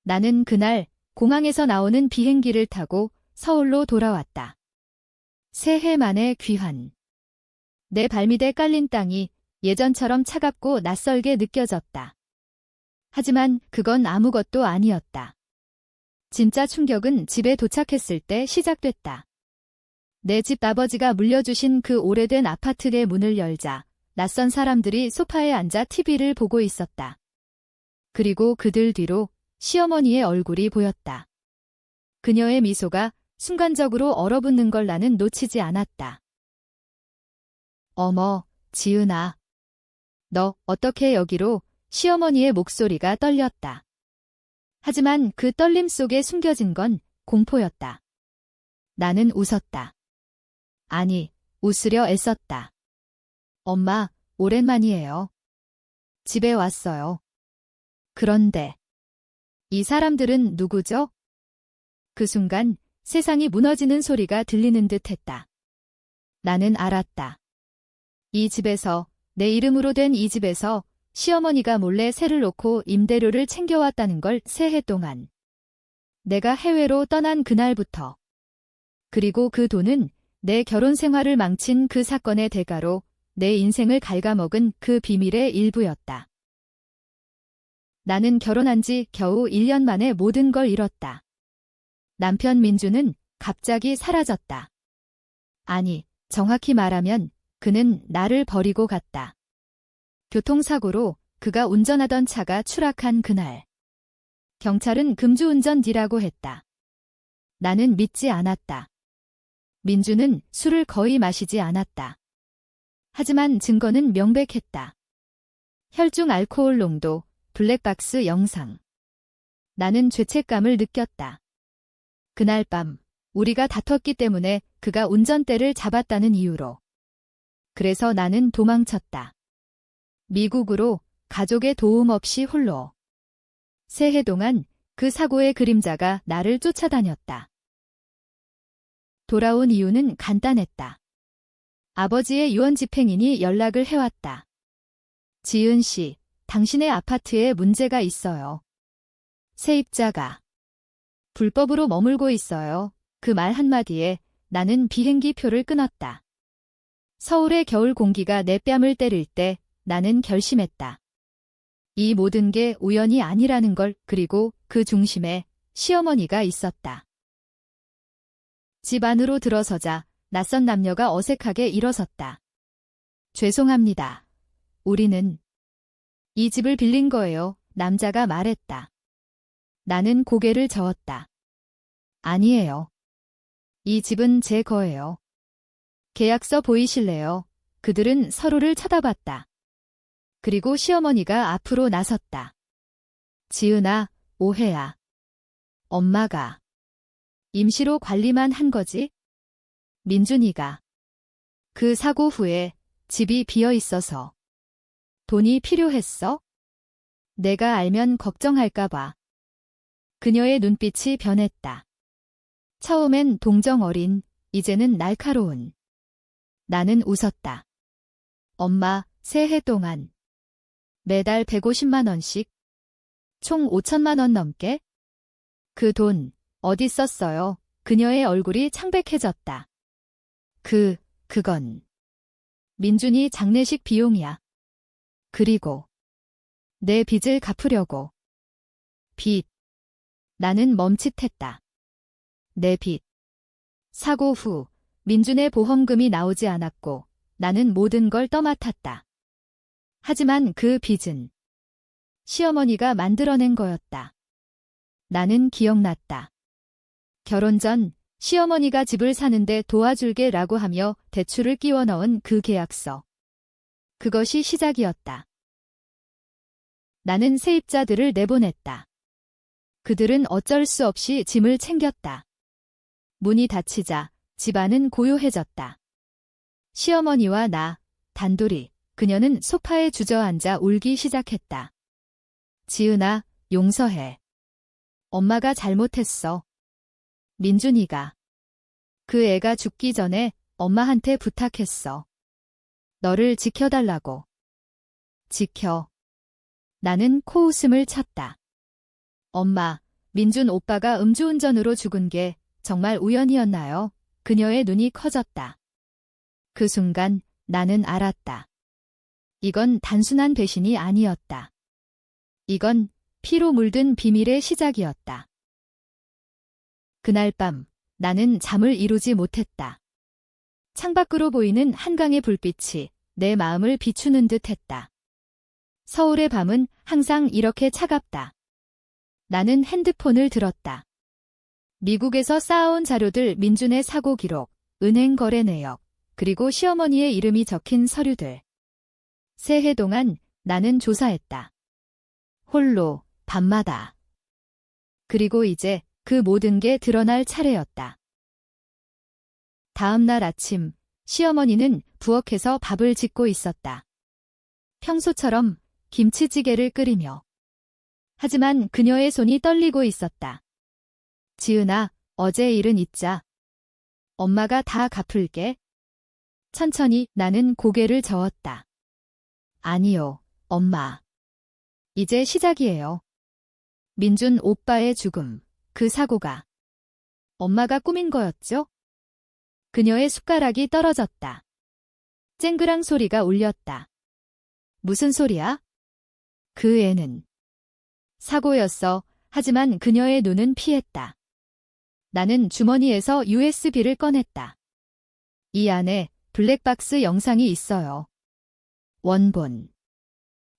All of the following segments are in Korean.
나는 그날 공항에서 나오는 비행기를 타고 서울로 돌아왔다. 새해 만에 귀환. 내 발밑에 깔린 땅이 예전처럼 차갑고 낯설게 느껴졌다. 하지만 그건 아무것도 아니었다. 진짜 충격은 집에 도착했을 때 시작됐다. 내 집 아버지가 물려주신 그 오래된 아파트의 문을 열자 낯선 사람들이 소파에 앉아 TV를 보고 있었다. 그리고 그들 뒤로 시어머니의 얼굴이 보였다. 그녀의 미소가 순간적으로 얼어붙는 걸 나는 놓치지 않았다. 어머, 지은아. 너 어떻게 여기로? 시어머니의 목소리가 떨렸다. 하지만 그 떨림 속에 숨겨진 건 공포였다. 나는 웃었다. 아니, 웃으려 애썼다. 엄마, 오랜만이에요. 집에 왔어요. 그런데 이 사람들은 누구죠? 그 순간 세상이 무너지는 소리가 들리는 듯 했다. 나는 알았다. 이 집에서, 내 이름으로 된 이 집에서 시어머니가 몰래 세를 놓고 임대료를 챙겨왔다는 걸 새해 동안. 내가 해외로 떠난 그날부터. 그리고 그 돈은 내 결혼 생활을 망친 그 사건의 대가로 내 인생을 갉아먹은 그 비밀의 일부였다. 나는 결혼한 지 겨우 1년 만에 모든 걸 잃었다. 남편 민주는 갑자기 사라졌다. 아니, 정확히 말하면 그는 나를 버리고 갔다. 교통사고로 그가 운전하던 차가 추락한 그날. 경찰은 금주운전이라고 했다. 나는 믿지 않았다. 민주는 술을 거의 마시지 않았다. 하지만 증거는 명백했다. 혈중 알코올 농도, 블랙박스 영상. 나는 죄책감을 느꼈다. 그날 밤 우리가 다퉜기 때문에 그가 운전대를 잡았다는 이유로. 그래서 나는 도망쳤다. 미국으로 가족의 도움 없이 홀로. 새해 동안 그 사고의 그림자가 나를 쫓아다녔다. 돌아온 이유는 간단했다. 아버지의 유언집행인이 연락을 해왔다. 지은 씨, 당신의 아파트에 문제가 있어요. 세입자가 불법으로 머물고 있어요. 그 말 한마디에 나는 비행기 표를 끊었다. 서울의 겨울 공기가 내 뺨을 때릴 때 나는 결심했다. 이 모든 게 우연이 아니라는 걸. 그리고 그 중심에 시어머니가 있었다. 집 안으로 들어서자 낯선 남녀가 어색하게 일어섰다. 죄송합니다. 우리는 이 집을 빌린 거예요. 남자가 말했다. 나는 고개를 저었다. 아니에요. 이 집은 제 거예요. 계약서 보이실래요? 그들은 서로를 쳐다봤다. 그리고 시어머니가 앞으로 나섰다. 지은아, 오해야. 엄마가 임시로 관리만 한 거지? 민준이가 그 사고 후에 집이 비어 있어서 돈이 필요했어? 내가 알면 걱정할까 봐. 그녀의 눈빛이 변했다. 처음엔 동정 어린, 이제는 날카로운. 나는 웃었다. 엄마, 새해 동안 매달 150만 원씩? 총 5천만 원 넘게? 그 돈 어디 썼어요? 그녀의 얼굴이 창백해졌다. 그건 민준이 장례식 비용이야. 그리고 내 빚을 갚으려고. 빚. 나는 멈칫했다. 내 빚. 사고 후 민준의 보험금이 나오지 않았고 나는 모든 걸 떠맡았다. 하지만 그 빚은 시어머니가 만들어낸 거였다. 나는 기억났다. 결혼 전 시어머니가 집을 사는데 도와줄게 라고 하며 대출을 끼워 넣은 그 계약서. 그것이 시작이었다. 나는 세입자들을 내보냈다. 그들은 어쩔 수 없이 짐을 챙겼다. 문이 닫히자 집안은 고요해졌다. 시어머니와 나, 단둘이. 그녀는 소파에 주저앉아 울기 시작했다. 지은아, 용서해. 엄마가 잘못했어. 민준이가. 그 애가 죽기 전에 엄마한테 부탁했어. 너를 지켜달라고. 지켜. 나는 코웃음을 쳤다. 엄마, 민준 오빠가 음주운전으로 죽은 게 정말 우연이었나요? 그녀의 눈이 커졌다. 그 순간 나는 알았다. 이건 단순한 배신이 아니었다. 이건 피로 물든 비밀의 시작이었다. 그날 밤 나는 잠을 이루지 못했다. 창밖으로 보이는 한강의 불빛이 내 마음을 비추는 듯 했다. 서울의 밤은 항상 이렇게 차갑다. 나는 핸드폰을 들었다. 미국에서 쌓아온 자료들, 민준의 사고 기록, 은행 거래 내역, 그리고 시어머니의 이름이 적힌 서류들. 새해 동안 나는 조사했다. 홀로, 밤마다. 그리고 이제 그 모든 게 드러날 차례였다. 다음 날 아침, 시어머니는 부엌에서 밥을 짓고 있었다. 평소처럼 김치찌개를 끓이며. 하지만 그녀의 손이 떨리고 있었다. 지은아, 어제 일은 잊자. 엄마가 다 갚을게. 천천히 나는 고개를 저었다. 아니요, 엄마. 이제 시작이에요. 민준 오빠의 죽음, 그 사고가. 엄마가 꾸민 거였죠? 그녀의 숟가락이 떨어졌다. 쨍그랑 소리가 울렸다. 무슨 소리야? 그 애는. 사고였어. 하지만 그녀의 눈은 피했다. 나는 주머니에서 USB를 꺼냈다. 이 안에 블랙박스 영상이 있어요. 원본.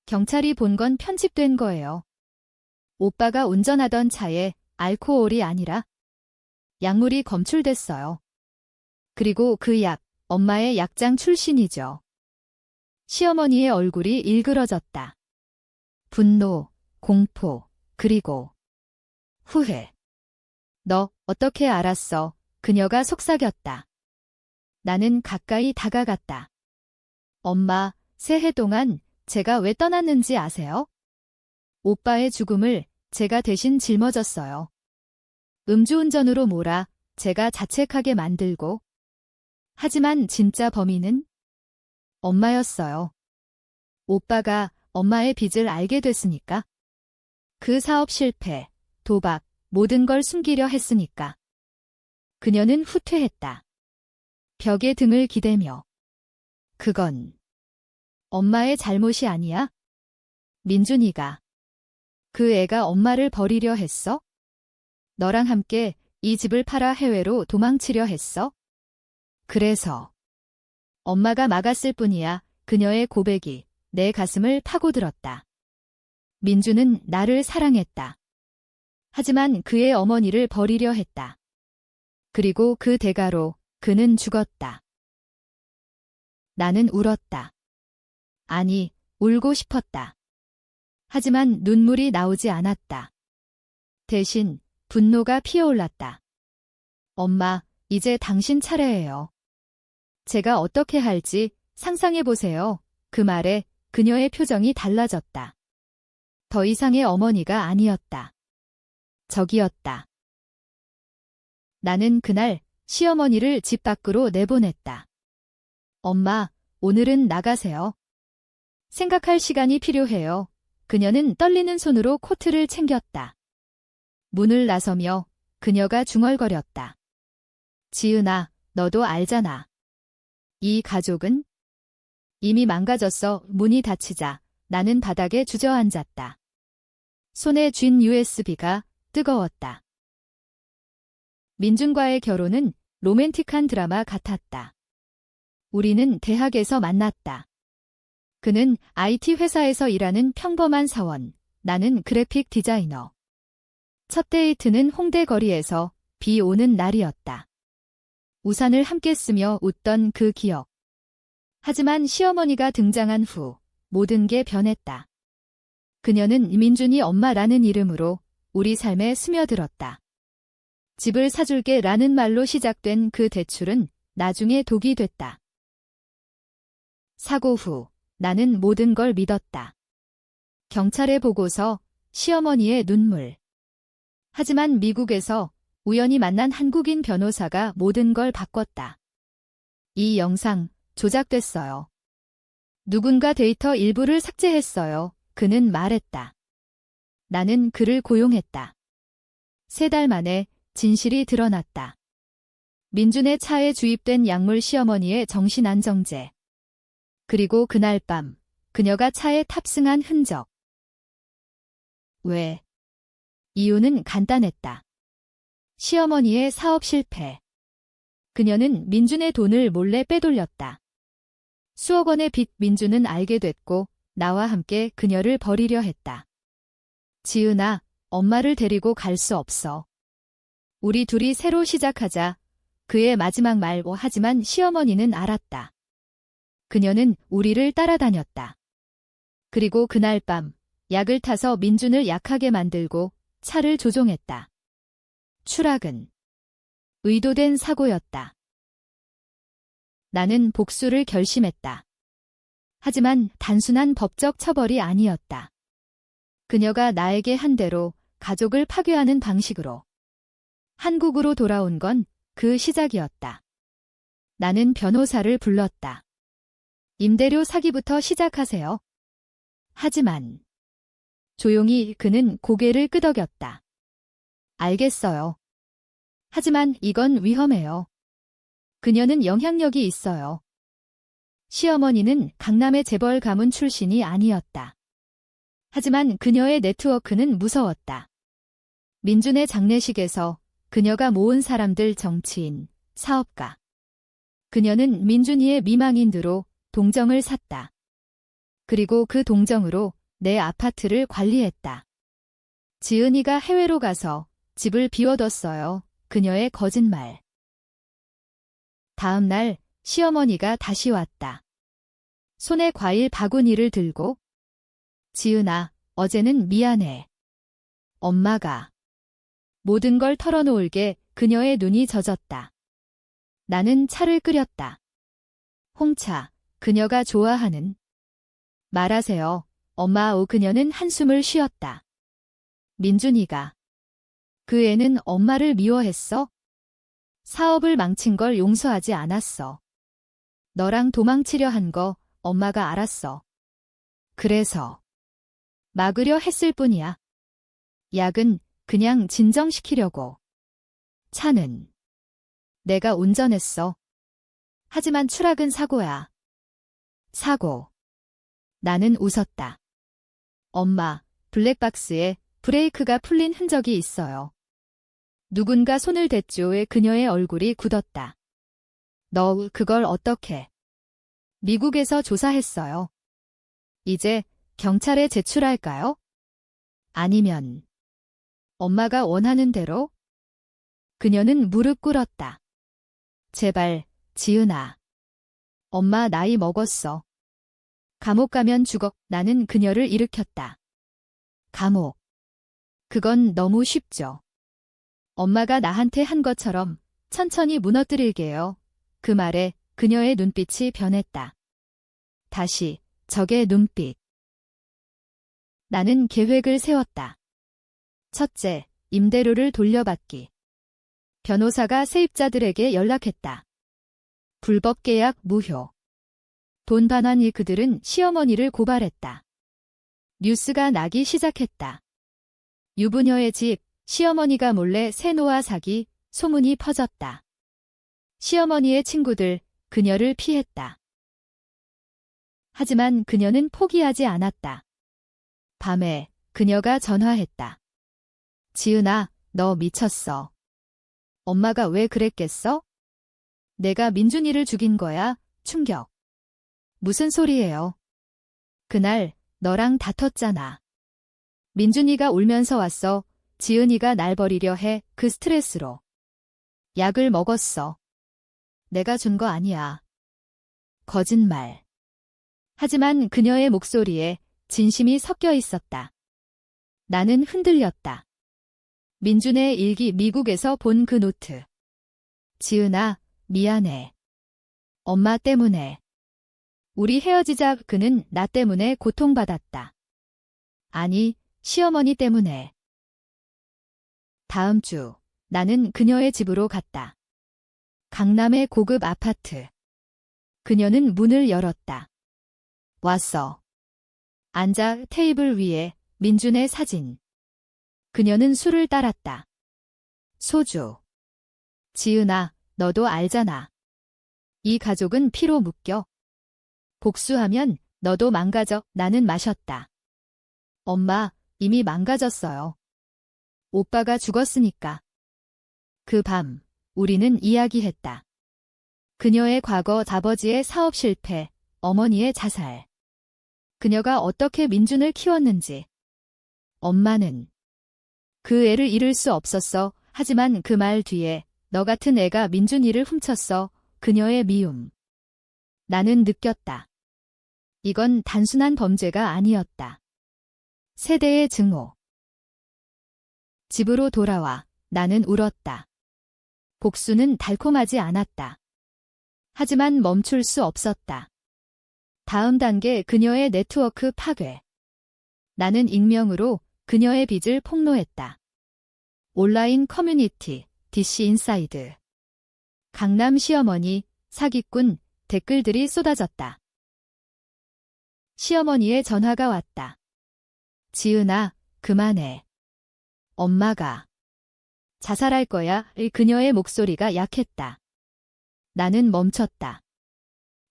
경찰이 본 건 편집된 거예요. 오빠가 운전하던 차에 알코올이 아니라 약물이 검출됐어요. 그리고 그 약, 엄마의 약장 출신이죠. 시어머니의 얼굴이 일그러졌다. 분노, 공포, 그리고 후회. 너 어떻게 알았어? 그녀가 속삭였다. 나는 가까이 다가갔다. 엄마, 새해 동안 제가 왜 떠났는지 아세요? 오빠의 죽음을 제가 대신 짊어졌어요. 음주운전으로 몰아 제가 자책하게 만들고. 하지만 진짜 범인은 엄마였어요. 오빠가 엄마의 빚을 알게 됐으니까. 그 사업 실패, 도박, 모든 걸 숨기려 했으니까. 그녀는 후퇴했다. 벽에 등을 기대며. 그건 엄마의 잘못이 아니야? 민준이가. 그 애가 엄마를 버리려 했어? 너랑 함께 이 집을 팔아 해외로 도망치려 했어? 그래서 엄마가 막았을 뿐이야. 그녀의 고백이 내 가슴을 파고들었다. 민준은 나를 사랑했다. 하지만 그의 어머니를 버리려 했다. 그리고 그 대가로 그는 죽었다. 나는 울었다. 아니, 울고 싶었다. 하지만 눈물이 나오지 않았다. 대신 분노가 피어올랐다. 엄마, 이제 당신 차례예요. 제가 어떻게 할지 상상해보세요. 그 말에 그녀의 표정이 달라졌다. 더 이상의 어머니가 아니었다. 적이었다. 나는 그날 시어머니를 집 밖으로 내보냈다. 엄마, 오늘은 나가세요. 생각할 시간이 필요해요. 그녀는 떨리는 손으로 코트를 챙겼다. 문을 나서며 그녀가 중얼거렸다. 지은아, 너도 알잖아. 이 가족은 이미 망가졌어. 문이 닫히자 나는 바닥에 주저앉았다. 손에 쥔 USB가 뜨거웠다. 민준과의 결혼은 로맨틱한 드라마 같았다. 우리는 대학에서 만났다. 그는 IT 회사에서 일하는 평범한 사원, 나는 그래픽 디자이너. 첫 데이트는 홍대 거리에서 비 오는 날이었다. 우산을 함께 쓰며 웃던 그 기억. 하지만 시어머니가 등장한 후 모든 게 변했다. 그녀는 민준이 엄마라는 이름으로 우리 삶에 스며들었다. 집을 사줄게 라는 말로 시작된 그 대출은 나중에 독이 됐다. 사고 후 나는 모든 걸 믿었다. 경찰의 보고서, 시어머니의 눈물. 하지만 미국에서 우연히 만난 한국인 변호사가 모든 걸 바꿨다. 이 영상 조작됐어요. 누군가 데이터 일부를 삭제했어요. 그는 말했다. 나는 그를 고용했다. 3달 만에 진실이 드러났다. 민준의 차에 주입된 약물 시어머니의 정신안정제. 그리고 그날 밤 그녀가 차에 탑승한 흔적. 왜? 이유는 간단했다. 시어머니의 사업 실패. 그녀는 민준의 돈을 몰래 빼돌렸다. 수억 원의 빚. 민준은 알게 됐고 나와 함께 그녀를 버리려 했다. 지은아, 엄마를 데리고 갈 수 없어. 우리 둘이 새로 시작하자. 그의 마지막 말. 하지만 시어머니는 알았다. 그녀는 우리를 따라다녔다. 그리고 그날 밤 약을 타서 민준을 약하게 만들고 차를 조종했다. 추락은 의도된 사고였다. 나는 복수를 결심했다. 하지만 단순한 법적 처벌이 아니었다. 그녀가 나에게 한 대로 가족을 파괴하는 방식으로. 한국으로 돌아온 건 그 시작이었다. 나는 변호사를 불렀다. 임대료 사기부터 시작하세요. 하지만 조용히 그는 고개를 끄덕였다. 알겠어요. 하지만 이건 위험해요. 그녀는 영향력이 있어요. 시어머니는 강남의 재벌 가문 출신이 아니었다. 하지만 그녀의 네트워크는 무서웠다. 민준의 장례식에서 그녀가 모은 사람들 정치인, 사업가. 그녀는 민준이의 미망인으로 동정을 샀다. 그리고 그 동정으로 내 아파트를 관리했다. 지은이가 해외로 가서 집을 비워뒀어요. 그녀의 거짓말. 다음 날 시어머니가 다시 왔다. 손에 과일 바구니를 들고. 지은아, 어제는 미안해. 엄마가 모든 걸 털어놓을게. 그녀의 눈이 젖었다. 나는 차를 끓였다. 홍차, 그녀가 좋아하는. 말하세요, 엄마. 그녀는 한숨을 쉬었다. 민준이가. 그 애는 엄마를 미워했어? 사업을 망친 걸 용서하지 않았어. 너랑 도망치려 한 거 엄마가 알았어. 그래서 막으려 했을 뿐이야. 약은 그냥 진정시키려고. 차는 내가 운전했어. 하지만 추락은 사고야. 사고. 나는 웃었다. 엄마, 블랙박스에 브레이크가 풀린 흔적이 있어요. 누군가 손을 댔죠. 그녀의 얼굴이 굳었다. 너 그걸 어떻게? 미국에서 조사했어요. 이제 경찰에 제출할까요? 아니면 엄마가 원하는 대로? 그녀는 무릎 꿇었다. 제발, 지은아. 엄마 나이 먹었어. 감옥 가면 죽어. 나는 그녀를 일으켰다. 감옥. 그건 너무 쉽죠. 엄마가 나한테 한 것처럼 천천히 무너뜨릴게요. 그 말에 그녀의 눈빛이 변했다. 다시 적의 눈빛. 나는 계획을 세웠다. 첫째, 임대료를 돌려받기. 변호사가 세입자들에게 연락했다. 불법 계약 무효. 돈 반환. 그들은 시어머니를 고발했다. 뉴스가 나기 시작했다. 유부녀의 집, 시어머니가 몰래 새 노아 사기, 소문이 퍼졌다. 시어머니의 친구들, 그녀를 피했다. 하지만 그녀는 포기하지 않았다. 밤에 그녀가 전화했다. 지은아, 너 미쳤어. 엄마가 왜 그랬겠어? 내가 민준이를 죽인 거야. 충격. 무슨 소리예요? 그날 너랑 다퉜잖아. 민준이가 울면서 왔어. 지은이가 날 버리려 해. 그 스트레스로. 약을 먹었어. 내가 준 거 아니야. 거짓말. 하지만 그녀의 목소리에 진심이 섞여 있었다. 나는 흔들렸다. 민준의 일기. 미국에서 본 그 노트. 지은아, 미안해. 엄마 때문에. 우리 헤어지자. 그는 나 때문에 고통받았다. 아니, 시어머니 때문에. 다음 주 나는 그녀의 집으로 갔다. 강남의 고급 아파트. 그녀는 문을 열었다. 왔어. 앉아. 테이블 위에 민준의 사진. 그녀는 술을 따랐다. 소주. 지은아, 너도 알잖아. 이 가족은 피로 묶여. 복수하면 너도 망가져. 나는 마셨다. 엄마, 이미 망가졌어요. 오빠가 죽었으니까. 그 밤, 우리는 이야기했다. 그녀의 과거, 아버지의 사업 실패, 어머니의 자살. 그녀가 어떻게 민준을 키웠는지. 엄마는 그 애를 잃을 수 없었어. 하지만 그 말 뒤에 너 같은 애가 민준이를 훔쳤어. 그녀의 미움. 나는 느꼈다. 이건 단순한 범죄가 아니었다. 세대의 증오. 집으로 돌아와 나는 울었다. 복수는 달콤하지 않았다. 하지만 멈출 수 없었다. 다음 단계 그녀의 네트워크 파괴. 나는 익명으로 그녀의 빚을 폭로했다. 온라인 커뮤니티, DC 인사이드. 강남 시어머니, 사기꾼, 댓글들이 쏟아졌다. 시어머니의 전화가 왔다. 지은아, 그만해. 엄마가 자살할 거야. 그녀의 목소리가 약했다. 나는 멈췄다.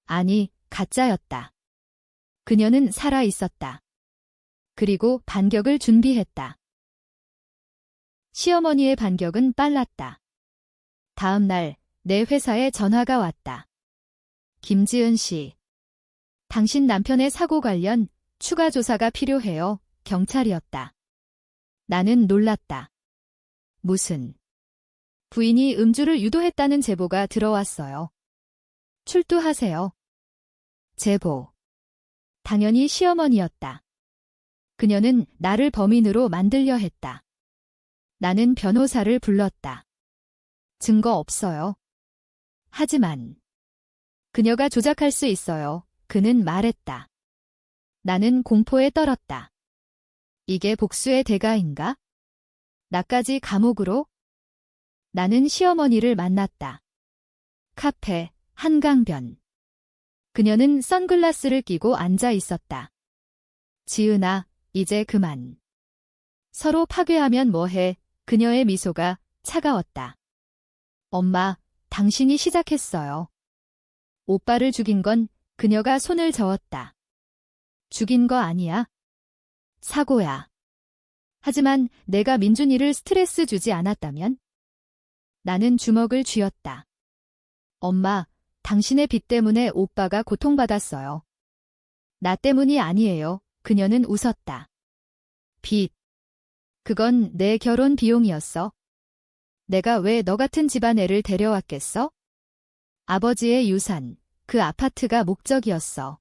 아니, 가짜였다. 그녀는 살아 있었다. 그리고 반격을 준비했다. 시어머니의 반격은 빨랐다. 다음 날 내 회사에 전화가 왔다. 김지은 씨. 당신 남편의 사고 관련 추가 조사가 필요해요. 경찰이었다. 나는 놀랐다. 무슨 부인이 음주를 유도했다는 제보가 들어왔어요. 출두하세요. 제보. 당연히 시어머니였다. 그녀는 나를 범인으로 만들려 했다. 나는 변호사를 불렀다. 증거 없어요. 하지만 그녀가 조작할 수 있어요. 그는 말했다. 나는 공포에 떨었다. 이게 복수의 대가인가? 나까지 감옥으로? 나는 시어머니를 만났다. 카페, 한강변. 그녀는 선글라스를 끼고 앉아 있었다. 지은아, 이제 그만. 서로 파괴하면 뭐해? 그녀의 미소가 차가웠다. 엄마, 당신이 시작했어요. 오빠를 죽인 건 그녀가 손을 저었다. 죽인 거 아니야. 사고야. 하지만 내가 민준이를 스트레스 주지 않았다면? 나는 주먹을 쥐었다. 엄마, 당신의 빚 때문에 오빠가 고통받았어요. 나 때문이 아니에요. 그녀는 웃었다. 빚. 그건 내 결혼 비용이었어. 내가 왜 너 같은 집안애를 데려왔겠어? 아버지의 유산, 그 아파트가 목적이었어.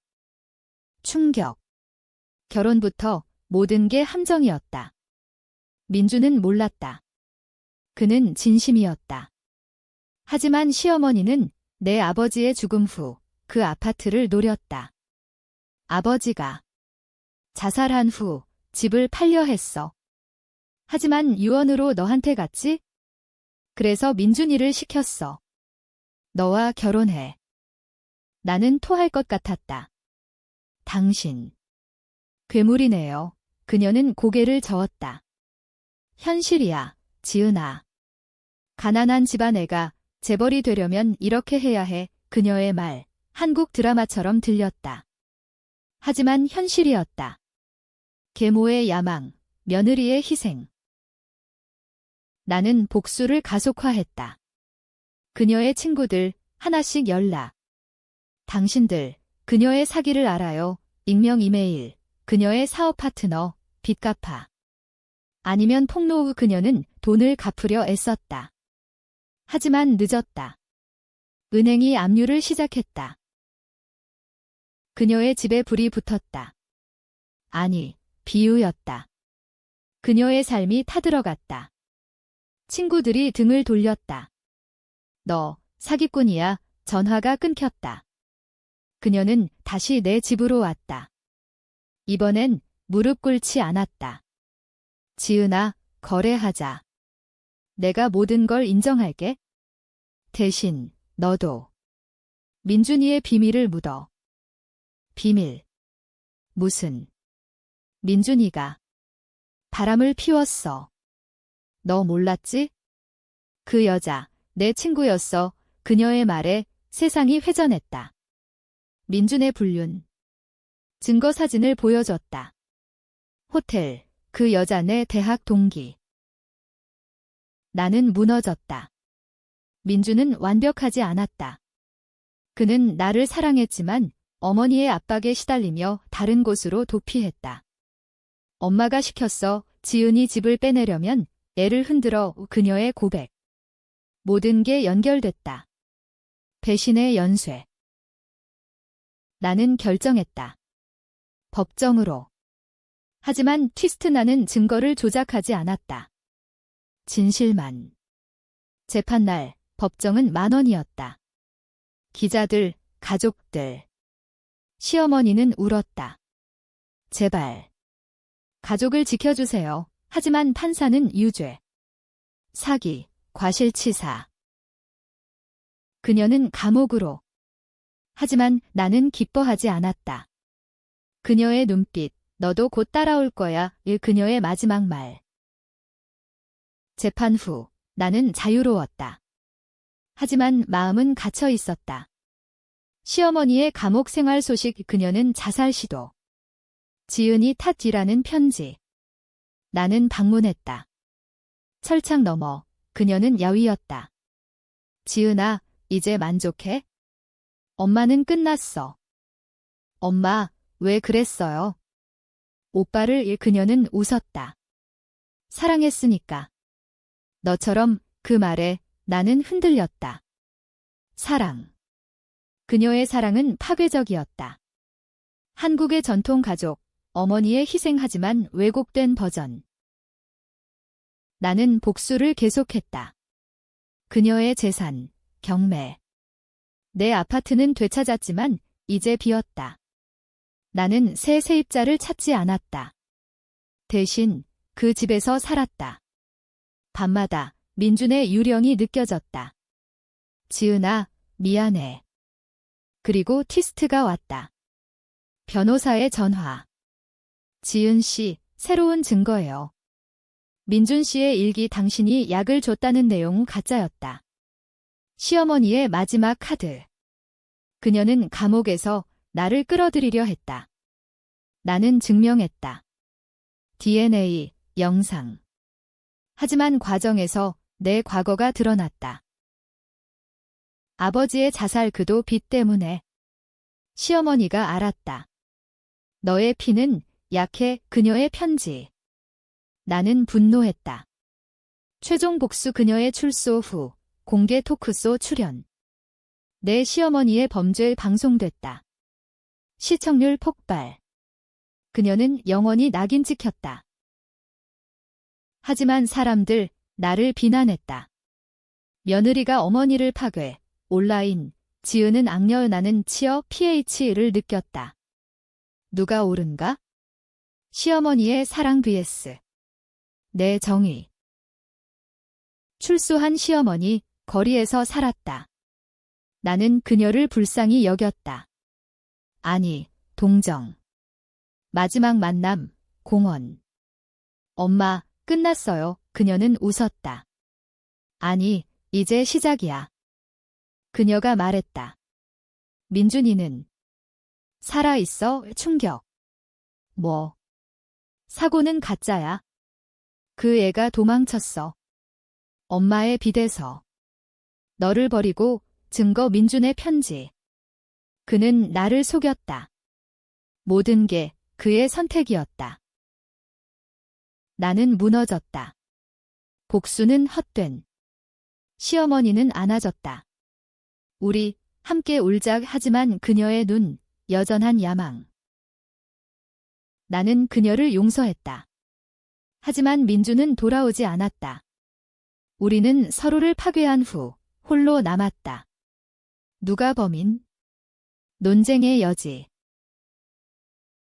충격. 결혼부터 모든 게 함정이었다. 민주는 몰랐다. 그는 진심이었다. 하지만 시어머니는 내 아버지의 죽음 후 그 아파트를 노렸다. 아버지가 자살한 후 집을 팔려 했어. 하지만 유언으로 너한테 갔지? 그래서 민준이를 시켰어. 너와 결혼해. 나는 토할 것 같았다. 당신. 괴물이네요. 그녀는 고개를 저었다. 현실이야, 지은아. 가난한 집안애가 재벌이 되려면 이렇게 해야 해. 그녀의 말, 한국 드라마처럼 들렸다. 하지만 현실이었다. 계모의 야망, 며느리의 희생. 나는 복수를 가속화했다. 그녀의 친구들 하나씩 연락. 당신들, 그녀의 사기를 알아요. 익명 이메일, 그녀의 사업 파트너, 빚 갚아. 아니면 폭로 후 그녀는 돈을 갚으려 애썼다. 하지만 늦었다. 은행이 압류를 시작했다. 그녀의 집에 불이 붙었다. 아니, 비유였다. 그녀의 삶이 타들어갔다. 친구들이 등을 돌렸다. 너, 사기꾼이야. 전화가 끊겼다. 그녀는 다시 내 집으로 왔다. 이번엔 무릎 꿇지 않았다. 지은아, 거래하자. 내가 모든 걸 인정할게. 대신 너도 민준이의 비밀을 묻어. 비밀. 무슨. 민준이가 바람을 피웠어. 너 몰랐지? 그 여자, 내 친구였어. 그녀의 말에 세상이 회전했다. 민준의 불륜. 증거 사진을 보여줬다. 호텔, 그 여자 내 대학 동기. 나는 무너졌다. 민준은 완벽하지 않았다. 그는 나를 사랑했지만 어머니의 압박에 시달리며 다른 곳으로 도피했다. 엄마가 시켰어. 지은이 집을 빼내려면 애를 흔들어. 그녀의 고백. 모든 게 연결됐다. 배신의 연쇄. 나는 결정했다. 법정으로. 하지만 트위스트, 나는 증거를 조작하지 않았다. 진실만. 재판날, 법정은 만원이었다. 기자들, 가족들. 시어머니는 울었다. 제발. 가족을 지켜주세요. 하지만 판사는 유죄. 사기, 과실치사. 그녀는 감옥으로. 하지만 나는 기뻐하지 않았다. 그녀의 눈빛, 너도 곧 따라올 거야. 그녀의 마지막 말. 재판 후, 나는 자유로웠다. 하지만 마음은 갇혀 있었다. 시어머니의 감옥 생활 소식, 그녀는 자살 시도. 지은이 탓이라는 편지. 나는 방문했다. 철창 너머, 그녀는 야위었다. 지은아, 이제 만족해? 엄마는 끝났어. 엄마, 왜 그랬어요? 오빠를. 그녀는 웃었다. 사랑했으니까. 너처럼. 그 말에 나는 흔들렸다. 사랑. 그녀의 사랑은 파괴적이었다. 한국의 전통 가족, 어머니의 희생하지만 왜곡된 버전. 나는 복수를 계속했다. 그녀의 재산, 경매. 내 아파트는 되찾았지만 이제 비었다. 나는 새 세입자를 찾지 않았다. 대신 그 집에서 살았다. 밤마다 민준의 유령이 느껴졌다. 지은아, 미안해. 그리고 트위스트가 왔다. 변호사의 전화. 지은 씨, 새로운 증거예요. 민준 씨의 일기, 당신이 약을 줬다는 내용 가짜였다. 시어머니의 마지막 카드. 그녀는 감옥에서 나를 끌어들이려 했다. 나는 증명했다. DNA, 영상. 하지만 과정에서 내 과거가 드러났다. 아버지의 자살, 그도 빚 때문에. 시어머니가 알았다. 너의 피는 약해. 그녀의 편지. 나는 분노했다. 최종 복수. 그녀의 출소 후 공개 토크쇼 출연. 내 시어머니의 범죄 방송됐다. 시청률 폭발. 그녀는 영원히 낙인 찍혔다. 하지만 사람들, 나를 비난했다. 며느리가 어머니를 파괴. 온라인, 지은은 악녀. 나는 치어 PH를 느꼈다. 누가 옳은가? 시어머니의 사랑 vs 내 정의. 출소한 시어머니, 거리에서 살았다. 나는 그녀를 불쌍히 여겼다. 아니, 동정. 마지막 만남, 공원. 엄마, 끝났어요. 그녀는 웃었다. 아니, 이제 시작이야. 그녀가 말했다. 민준이는 살아있어. 충격. 뭐? 사고는 가짜야. 그 애가 도망쳤어. 엄마의 빚에서. 너를 버리고. 증거, 민준의 편지. 그는 나를 속였다. 모든 게 그의 선택이었다. 나는 무너졌다. 복수는 헛된. 시어머니는 안아줬다. 우리 함께 울자. 하지만 그녀의 눈, 여전한 야망. 나는 그녀를 용서했다. 하지만 민준은 돌아오지 않았다. 우리는 서로를 파괴한 후 홀로 남았다. 누가 범인? 논쟁의 여지.